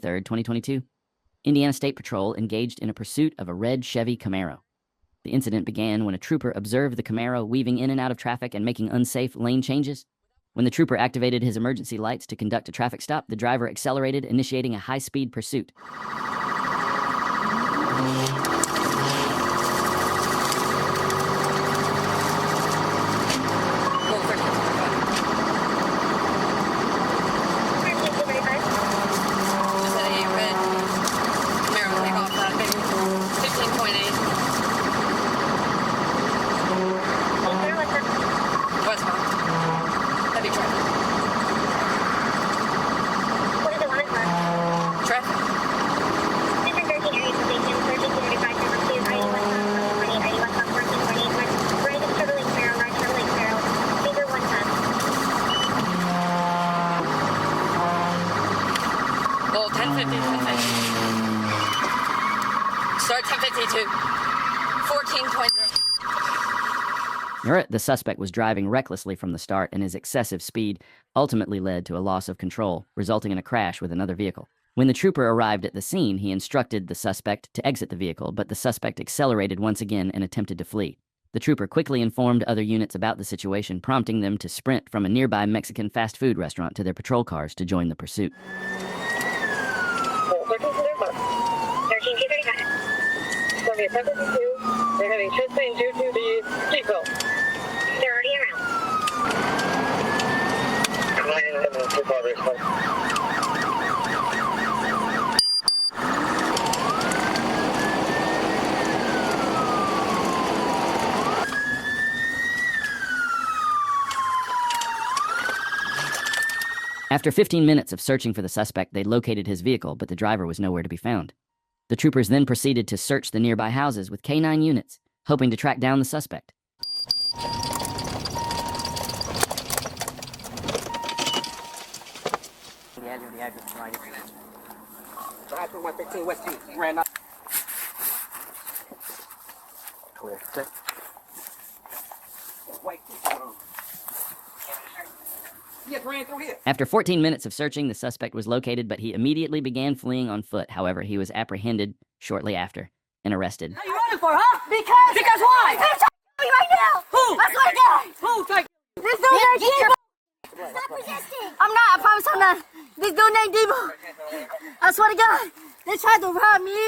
23, 2022, Indiana State Patrol engaged in a pursuit of a red Chevy Camaro. The incident began when a trooper observed the Camaro weaving in and out of traffic and making unsafe lane changes. When the trooper activated his emergency lights to conduct a traffic stop, the driver accelerated, initiating a high-speed pursuit. Start 10:52. 14.0. The suspect was driving recklessly from the start, and his excessive speed ultimately led to a loss of control, resulting in a crash with another vehicle. When the trooper arrived at the scene, he instructed the suspect to exit the vehicle, but the suspect accelerated once again and attempted to flee. The trooper quickly informed other units about the situation, prompting them to sprint from a nearby Mexican fast food restaurant to their patrol cars to join the pursuit. 13-235. They're heading chest lane due to the vehicle. They're already around. After 15 minutes of searching for the suspect, they located his vehicle, but the driver was nowhere to be found. The troopers then proceeded to search the nearby houses with K-9 units, hoping to track down the suspect. Drive through 115 West Street. Ran up. Clear. Wait. After 14 minutes of searching, the suspect was located, but he immediately began fleeing on foot. However, he was apprehended shortly after and arrested. What are you running for, huh? Because why? They're talking me right now. Who? That's my guy. Who? This dude named Debo. Stop resisting. I'm not. I promise I'm not. This dude named Debo. I swear to God, they tried to rob me.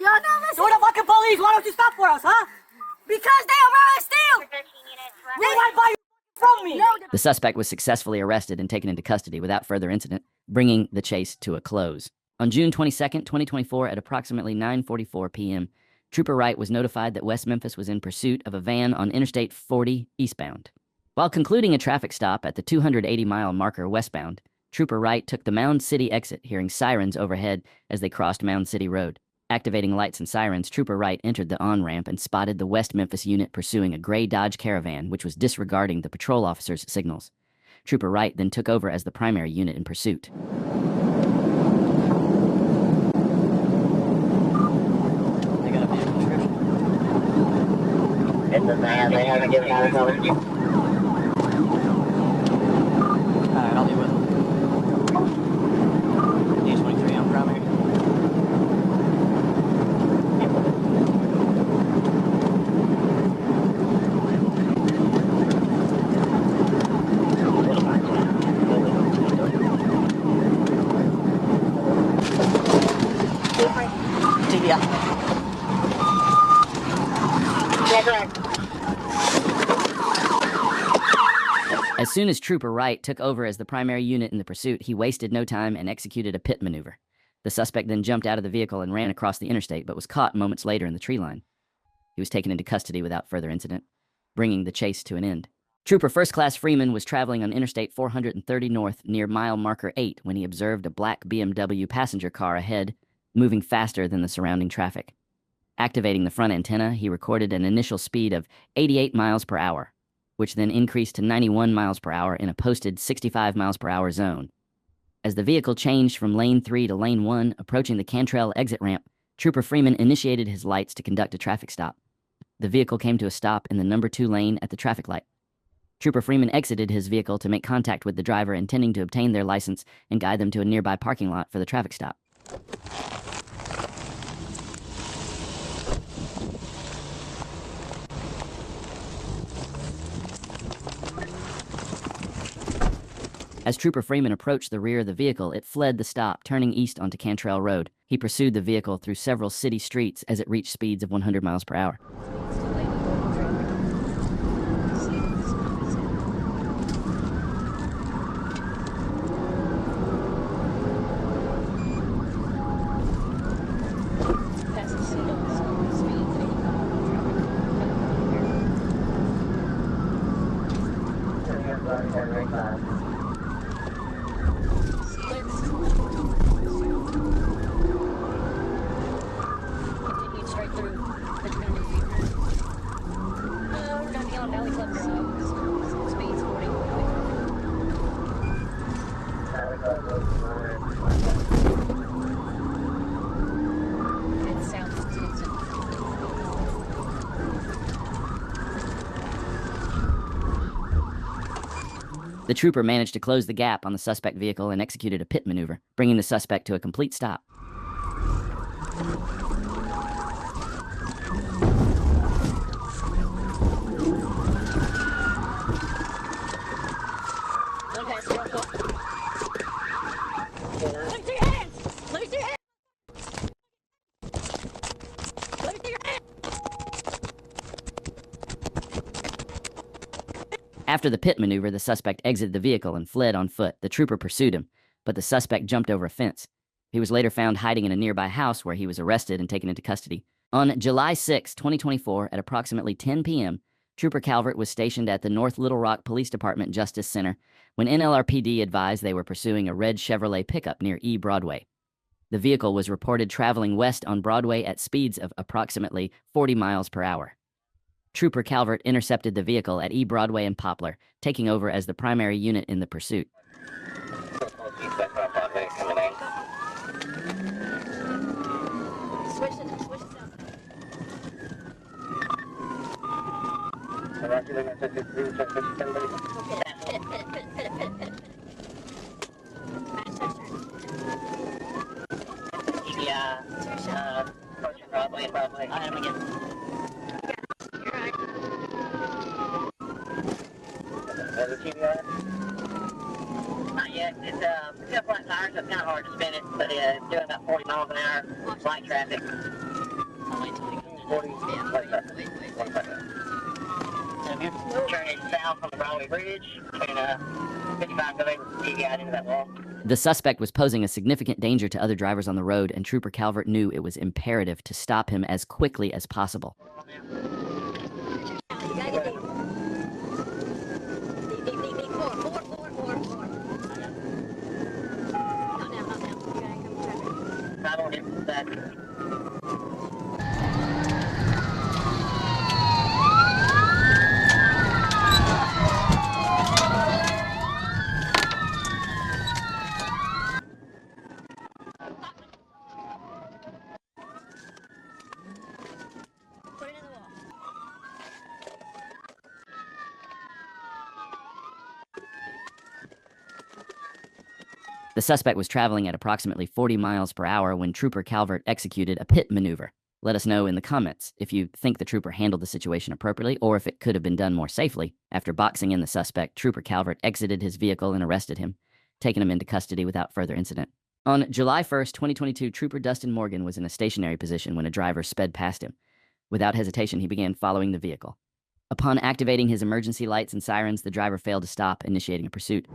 Y'all know this. You're the fucking police. Why don't you stop for us, huh? Because they are robbing steal. They want to buy you from me. The suspect was successfully arrested and taken into custody without further incident, bringing the chase to a close. On June 22, 2024, at approximately 9:44 p.m., Trooper Wright was notified that West Memphis was in pursuit of a van on Interstate 40 eastbound. While concluding a traffic stop at the 280-mile marker westbound, Trooper Wright took the Mound City exit, hearing sirens overhead as they crossed Mound City Road. Activating lights and sirens, Trooper Wright entered the on-ramp and spotted the West Memphis unit pursuing a gray Dodge Caravan, which was disregarding the patrol officer's signals. Trooper Wright then took over as the primary unit in pursuit. They got a vehicle description. It's a van. They haven't given out a color. Alright, I'll deal with it. D23 on primary. As soon as Trooper Wright took over as the primary unit in the pursuit, he wasted no time and executed a pit maneuver. The suspect then jumped out of the vehicle and ran across the interstate, but was caught moments later in the tree line. He was taken into custody without further incident, bringing the chase to an end. Trooper First Class Freeman was traveling on Interstate 430 North near mile marker 8 when he observed a black BMW passenger car ahead, moving faster than the surrounding traffic. Activating the front antenna, he recorded an initial speed of 88 miles per hour, which then increased to 91 miles per hour in a posted 65 miles per hour zone. As the vehicle changed from lane 3 to lane 1, approaching the Cantrell exit ramp, Trooper Freeman initiated his lights to conduct a traffic stop. The vehicle came to a stop in the number 2 lane at the traffic light. Trooper Freeman exited his vehicle to make contact with the driver, intending to obtain their license and guide them to a nearby parking lot for the traffic stop. As Trooper Freeman approached the rear of the vehicle, it fled the stop, turning east onto Cantrell Road. He pursued the vehicle through several city streets as it reached speeds of 100 miles per hour. The trooper managed to close the gap on the suspect vehicle and executed a pit maneuver, bringing the suspect to a complete stop. After the pit maneuver, the suspect exited the vehicle and fled on foot. The trooper pursued him, but the suspect jumped over a fence. He was later found hiding in a nearby house where he was arrested and taken into custody. On July 6, 2024, at approximately 10 p.m., Trooper Calvert was stationed at the North Little Rock Police Department Justice Center when NLRPD advised they were pursuing a red Chevrolet pickup near E Broadway. The vehicle was reported traveling west on Broadway at speeds of approximately 40 miles per hour. Trooper Calvert intercepted the vehicle at E Broadway and Poplar, taking over as the primary unit in the pursuit. Approaching Broadway and Broadway. I am again. The TV on? Not yet. It's got flat tires, so it's kind of hard to spin it, but it's doing about 40 miles an hour. Light traffic. I'll wait till we get 40. Yeah, wait. Turning south on the Broadway Bridge, between 55 going with the TV out into that wall. The suspect was posing a significant danger to other drivers on the road, and Trooper Calvert knew it was imperative to stop him as quickly as possible. The suspect was traveling at approximately 40 miles per hour when Trooper Calvert executed a pit maneuver. Let us know in the comments if you think the trooper handled the situation appropriately or if it could have been done more safely. After boxing in the suspect, Trooper Calvert exited his vehicle and arrested him, taking him into custody without further incident. On July 1st, 2022, Trooper Dustin Morgan was in a stationary position when a driver sped past him. Without hesitation, he began following the vehicle. Upon activating his emergency lights and sirens, the driver failed to stop, initiating a pursuit.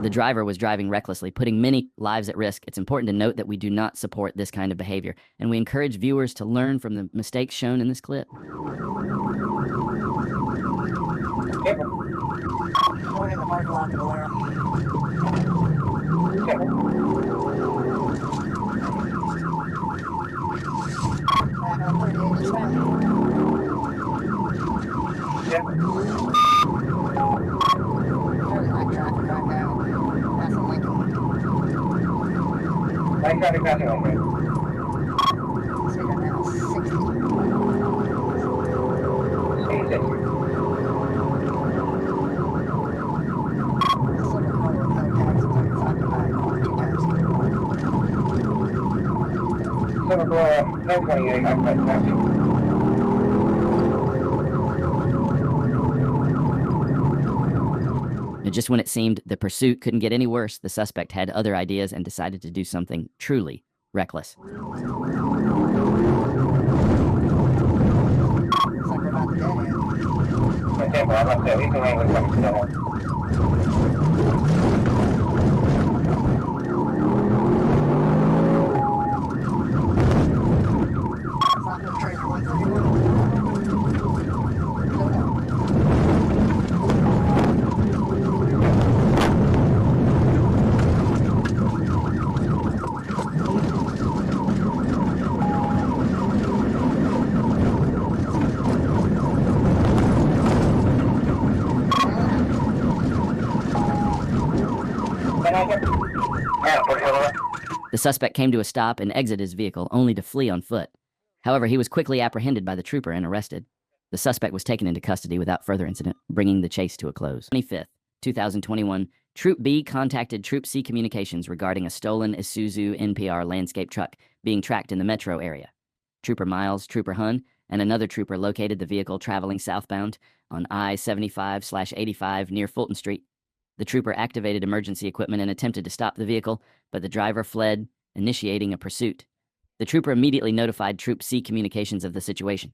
The driver was driving recklessly, putting many lives at risk. It's important to note that we do not support this kind of behavior, and we encourage viewers to learn from the mistakes shown in this clip. Going in the parking lot to Valera. Light traffic passing over. Speed 60. Silver Gloria, 1028, I'm right back. And just when it seemed the pursuit couldn't get any worse, the suspect had other ideas and decided to do something truly reckless. Looks like we're about to dead end. Yeah, Tampa, I'm up there. We can angle coming to the home. Stop this trailer 131. The suspect came to a stop and exited his vehicle, only to flee on foot. However, he was quickly apprehended by the trooper and arrested. The suspect was taken into custody without further incident, bringing the chase to a close. 25th, 2021, Troop B contacted Troop C Communications regarding a stolen Isuzu NPR landscape truck being tracked in the metro area. Trooper Miles, Trooper Hun, and another trooper located the vehicle traveling southbound on I-75/85 near Fulton Street. The trooper activated emergency equipment and attempted to stop the vehicle, but the driver fled, initiating a pursuit. The trooper immediately notified Troop C Communications of the situation.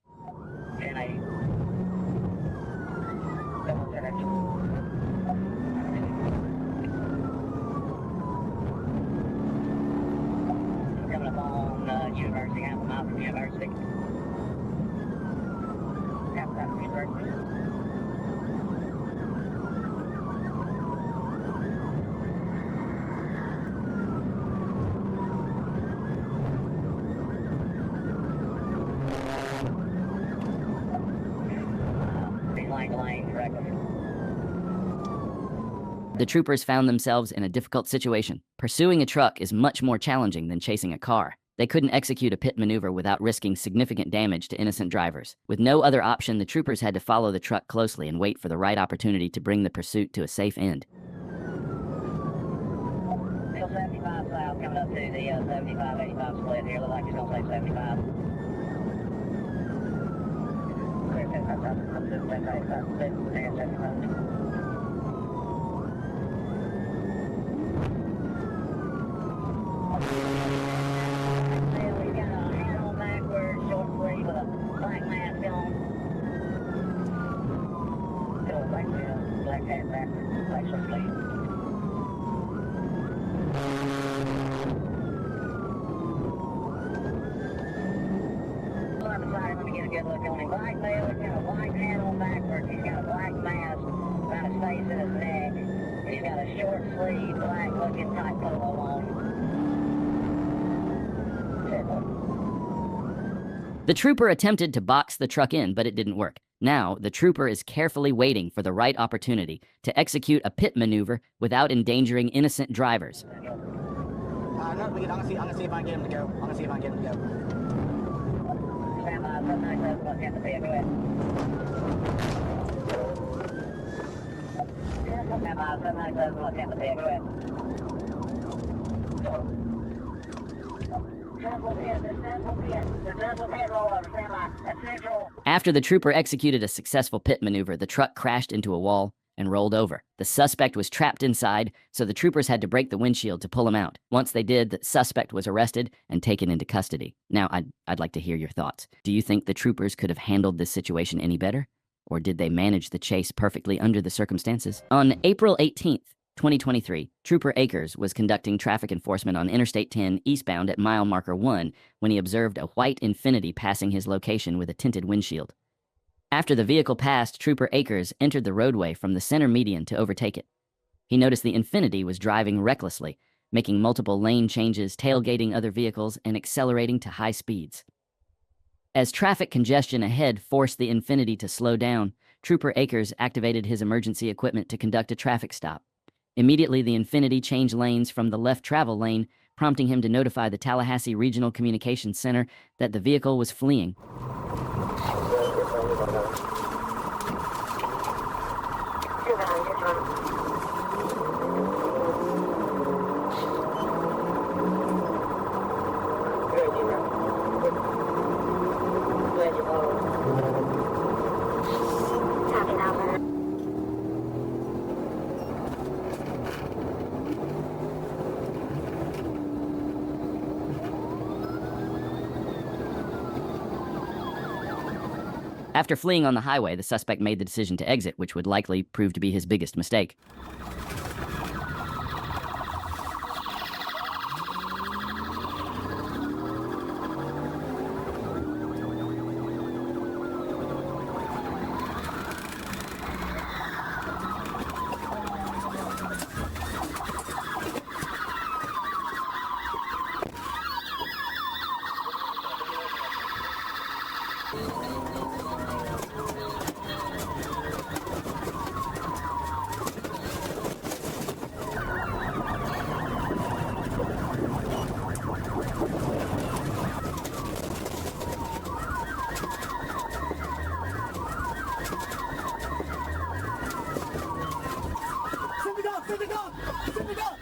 Coming up on University, half a mile from University. Half a mile from University. The troopers found themselves in a difficult situation. Pursuing a truck is much more challenging than chasing a car. They couldn't execute a pit maneuver without risking significant damage to innocent drivers. With no other option, the troopers had to follow the truck closely and wait for the right opportunity to bring the pursuit to a safe end. Still 75 south, coming up to the 75-85 split here. Looks like it's going to say 75. Clear 75 south, up to the 75 split, there 75. We've got a hat on backwards, short sleeve with a black mask on. Still black hat backwards, black short sleeve. Let me get a good look on him. Black male, he's got a white hat on backwards. He's got a black mask around his face and his neck. And he's got a short sleeve, black looking type polo on. The trooper attempted to box the truck in, but it didn't work. Now, the trooper is carefully waiting for the right opportunity to execute a pit maneuver without endangering innocent drivers. No, I'm gonna see if I can get him to go. I'm gonna see if I can get him to go. Stand by, 797, look at the vehicle. Go ahead. Stand by, 797, look at the vehicle. Go ahead. After the trooper executed a successful pit maneuver, the truck crashed into a wall and rolled over. The suspect was trapped inside, so the troopers had to break the windshield to pull him out. Once they did, the suspect was arrested and taken into custody. Now, I'd like to hear your thoughts. Do you think the troopers could have handled this situation any better? Or did they manage the chase perfectly under the circumstances? On April 18th, 2023, Trooper Akers was conducting traffic enforcement on Interstate 10 eastbound at mile marker 1 when he observed a white Infiniti passing his location with a tinted windshield. After the vehicle passed, Trooper Akers entered the roadway from the center median to overtake it. He noticed the Infiniti was driving recklessly, making multiple lane changes, tailgating other vehicles, and accelerating to high speeds. As traffic congestion ahead forced the Infiniti to slow down, Trooper Akers activated his emergency equipment to conduct a traffic stop. Immediately, the Infiniti changed lanes from the left travel lane, prompting him to notify the Tallahassee Regional Communications Center that the vehicle was fleeing. After fleeing on the highway, the suspect made the decision to exit, which would likely prove to be his biggest mistake. Send me down! Send me down! Send me down!